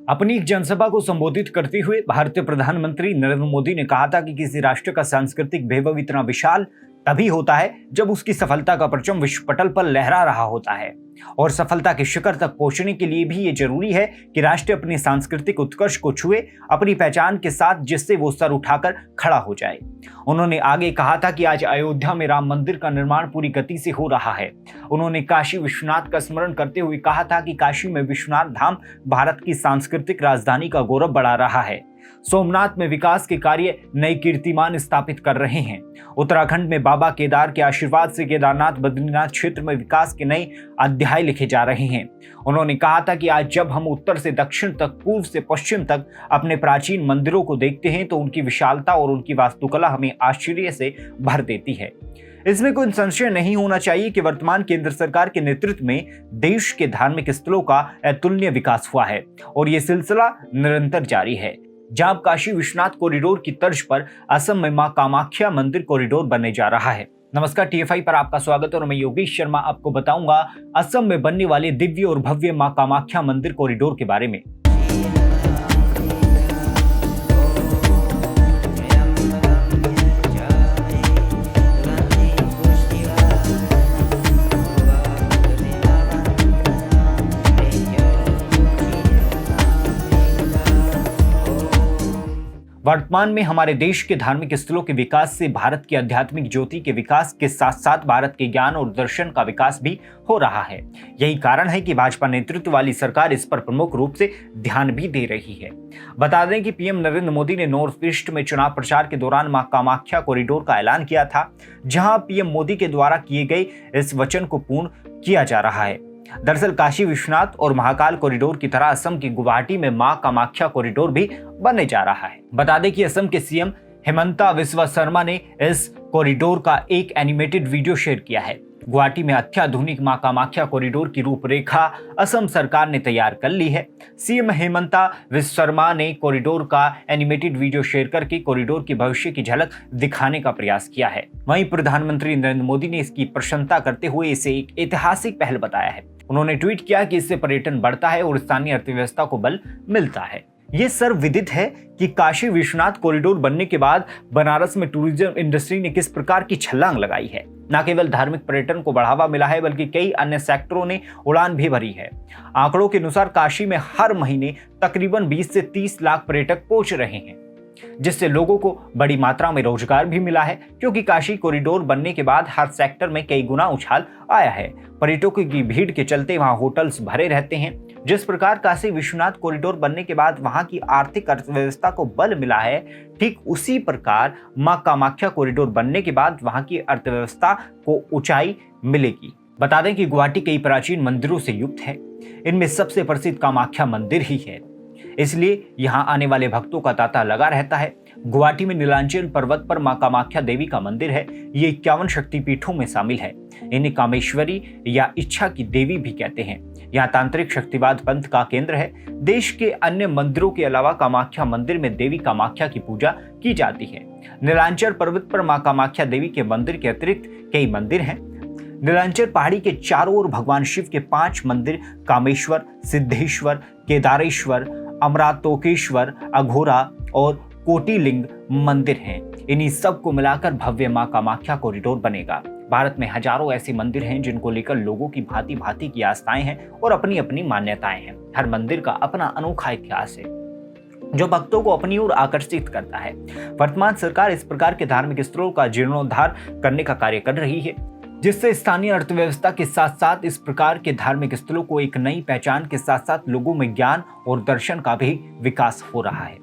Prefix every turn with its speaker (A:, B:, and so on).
A: अपनी एक जनसभा को संबोधित करते हुए भारतीय प्रधानमंत्री नरेंद्र मोदी ने कहा था कि किसी राष्ट्र का सांस्कृतिक वैभव इतना विशाल तभी होता है जब उसकी सफलता का परचम विश्व पटल पर लहरा रहा होता है। और सफलता के शिखर तक पहुंचने के लिए भी ये जरूरी है कि राष्ट्र अपनी सांस्कृतिक उत्कर्ष को छुए, अपनी पहचान के साथ, जिससे वो सर उठाकर खड़ा हो जाए। उन्होंने आगे कहा था कि आज अयोध्या में राम मंदिर का निर्माण पूरी गति से हो रहा है। उन्होंने काशी विश्वनाथ का स्मरण करते हुए कहा था कि काशी में विश्वनाथ धाम भारत की सांस्कृतिक राजधानी का गौरव बढ़ा रहा है। सोमनाथ में विकास के कार्य नए कीर्तिमान स्थापित कर रहे हैं। उत्तराखंड में बाबा केदार के आशीर्वाद से केदारनाथ बद्रीनाथ क्षेत्र में विकास के नए अध्याय लिखे जा रहे हैं। उन्होंने कहा था कि आज जब हम उत्तर से दक्षिण तक, पूर्व से पश्चिम तक अपने प्राचीन मंदिरों को देखते हैं तो उनकी विशालता और उनकी वास्तुकला हमें आश्चर्य से भर देती है। इसमें कोई संशय नहीं होना चाहिए कि वर्तमान केंद्र सरकार के नेतृत्व में देश के धार्मिक स्थलों का अतुलनीय विकास हुआ है और ये सिलसिला निरंतर जारी है। जहां काशी विश्वनाथ कॉरिडोर की तर्ज पर असम में मां कामाख्या मंदिर कॉरिडोर बनने जा रहा है। नमस्कार, TFI पर आपका स्वागत है और मैं योगेश शर्मा आपको बताऊंगा असम में बनने वाले दिव्य और भव्य मां कामाख्या मंदिर कॉरिडोर के बारे में। वर्तमान में हमारे देश के धार्मिक स्थलों के विकास से भारत की आध्यात्मिक ज्योति के विकास के साथ साथ भारत के ज्ञान और दर्शन का विकास भी हो रहा है। यही कारण है कि भाजपा नेतृत्व वाली सरकार इस पर प्रमुख रूप से ध्यान भी दे रही है। बता दें कि पीएम नरेंद्र मोदी ने नॉर्थ ईस्ट में चुनाव प्रचार के दौरान मां कामाख्या कॉरिडोर का ऐलान किया था, जहां पीएम मोदी के द्वारा किए गए इस वचन को पूर्ण किया जा रहा है। दरअसल काशी विश्वनाथ और महाकाल कॉरिडोर की तरह असम की गुवाहाटी में मां कामाख्या कॉरिडोर भी बनने जा रहा है। बता दें कि असम के सीएम हेमंता बिस्वा शर्मा ने इस कॉरिडोर का एक एनिमेटेड वीडियो शेयर किया है। गुवाहाटी में अत्याधुनिक मां कामाख्या कॉरिडोर की रूपरेखा असम सरकार ने तैयार कर ली है। सीएम हेमंता बिस्वा शर्मा ने कॉरिडोर का एनिमेटेड वीडियो शेयर करके कॉरिडोर की भविष्य की झलक दिखाने का प्रयास किया है। वहीं प्रधानमंत्री नरेंद्र मोदी ने इसकी प्रशंसा करते हुए इसे एक ऐतिहासिक पहल बताया है। उन्होंने ट्वीट किया कि इससे पर्यटन बढ़ता है और स्थानीय अर्थव्यवस्था को बल मिलता है। ये सर्वविदित है कि काशी विश्वनाथ कॉरिडोर बनने के बाद बनारस में टूरिज्म इंडस्ट्री ने किस प्रकार की छलांग लगाई है। न केवल धार्मिक पर्यटन को बढ़ावा मिला है बल्कि कई अन्य सेक्टरों ने उड़ान भी भरी है। आंकड़ों के अनुसार काशी में हर महीने तकरीबन 20 से 30 लाख पर्यटक पहुंच रहे हैं, जिससे लोगों को बड़ी मात्रा में रोजगार भी मिला है। क्योंकि काशी कॉरिडोर बनने के बाद हर सेक्टर में कई गुना उछाल आया है। पर्यटकों की भीड़ के चलते वहां होटल्स भरे रहते हैं। जिस प्रकार काशी विश्वनाथ कॉरिडोर बनने के बाद वहां की आर्थिक अर्थव्यवस्था को बल मिला है, ठीक उसी प्रकार मां कामाख्या कॉरिडोर बनने के बाद वहां की अर्थव्यवस्था को ऊंचाई मिलेगी। बता दें कि गुवाहाटी कई प्राचीन मंदिरों से युक्त है। इनमें सबसे प्रसिद्ध कामाख्या मंदिर ही है, इसलिए यहाँ आने वाले भक्तों का तांता लगा रहता है। गुवाहाटी में नीलांचल पर्वत पर मां कामाख्या देवी का मंदिर है। ये 51 शक्तिपीठों में शामिल है। इन्हें कामेश्वरी या इच्छा की देवी भी कहते हैं। यहाँ तांत्रिक शक्तिवाद पंथ का केंद्र है। देश के अन्य मंदिरों के अलावा कामाख्या मंदिर में देवी कामाख्या की पूजा की जाती है। नीलांचल पर्वत पर मां कामाख्या देवी के मंदिर के अतिरिक्त कई मंदिर हैं। नीलांचल पहाड़ी के चारों ओर भगवान शिव के 5 मंदिर कामेश्वर, सिद्धेश्वर, केदारेश्वर, अमरातोकेश्वर, अघोरा और कोटिलिंग मंदिर हैं। इन्हीं सब को मिलाकर भव्य मां कामाख्या कॉरिडोर बनेगा। भारत में हजारों ऐसे मंदिर हैं जिनको लेकर लोगों की भांति भांति की आस्थाएं हैं और अपनी अपनी मान्यताएं हैं। हर मंदिर का अपना अनोखा इतिहास है जो भक्तों को अपनी ओर आकर्षित करता है। वर्तमान सरकार इस प्रकार के धार्मिक स्थलों का जीर्णोद्धार करने का कार्य कर रही है, जिससे स्थानीय अर्थव्यवस्था के साथ साथ इस प्रकार के धार्मिक स्थलों को एक नई पहचान के साथ साथ लोगों में ज्ञान और दर्शन का भी विकास हो रहा है।